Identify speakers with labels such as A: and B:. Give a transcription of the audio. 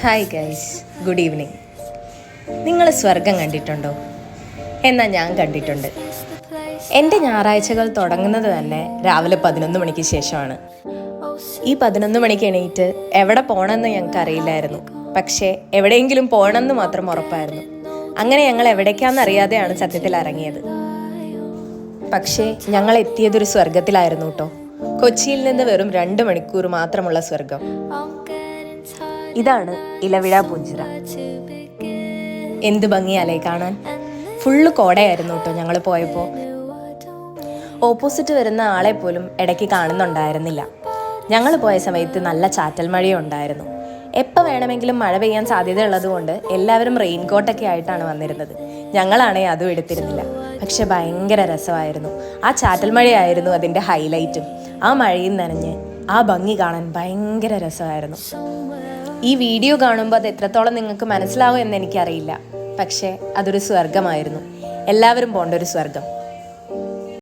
A: Hi guys, good evening. നിങ്ങൾ സ്വർഗം കണ്ടിട്ടുണ്ടോ? എന്നാൽ ഞാൻ കണ്ടിട്ടുണ്ട്. എൻ്റെ ഞായറാഴ്ചകൾ തുടങ്ങുന്നത് തന്നെ രാവിലെ 11 മണിക്ക് ശേഷമാണ്. ഈ 11 മണിക്ക് എണീറ്റ് എവിടെ പോകണമെന്ന് ഞങ്ങൾക്ക് അറിയില്ലായിരുന്നു. പക്ഷേ എവിടെയെങ്കിലും പോകണമെന്ന് മാത്രം ഉറപ്പായിരുന്നു. അങ്ങനെ ഞങ്ങൾ എവിടേക്കാണെന്ന് അറിയാതെയാണ് സത്യത്തിൽ ഇറങ്ങിയത്. പക്ഷേ ഞങ്ങൾ എത്തിയതൊരു സ്വർഗത്തിലായിരുന്നു കേട്ടോ. കൊച്ചിയിൽ നിന്ന് വെറും 2 മണിക്കൂർ മാത്രമുള്ള സ്വർഗം. ഇതാണ് ഇലവിഴ പൂഞ്ചിറ. എന്ത് ഭംഗിയാലേ കാണാൻ. ഫുള്ള് കോടയായിരുന്നു കേട്ടോ ഞങ്ങൾ പോയപ്പോൾ. ഓപ്പോസിറ്റ് വരുന്ന ആളെ പോലും ഇടയ്ക്ക് കാണുന്നുണ്ടായിരുന്നില്ല. ഞങ്ങൾ പോയ സമയത്ത് നല്ല ചാറ്റൽ മഴയും ഉണ്ടായിരുന്നു. എപ്പോൾ വേണമെങ്കിലും മഴ പെയ്യാൻ സാധ്യതയുള്ളത് കൊണ്ട് എല്ലാവരും റെയിൻകോട്ടൊക്കെ ആയിട്ടാണ് വന്നിരുന്നത്. ഞങ്ങളാണെങ്കിൽ അതും എടുത്തിരുന്നില്ല. പക്ഷെ ഭയങ്കര രസമായിരുന്നു. ആ ചാറ്റൽ മഴയായിരുന്നു അതിൻ്റെ ഹൈലൈറ്റും. ആ മഴയും നനഞ്ഞ് ആ ഭംഗി കാണാൻ ഭയങ്കര രസമായിരുന്നു. ഈ വീഡിയോ കാണുമ്പോൾ അത് എത്രത്തോളം നിങ്ങൾക്ക് മനസ്സിലാവും എന്ന് എനിക്കറിയില്ല. പക്ഷേ അതൊരു സ്വർഗമായിരുന്നു. എല്ലാവരും പോകേണ്ട ഒരു സ്വർഗം.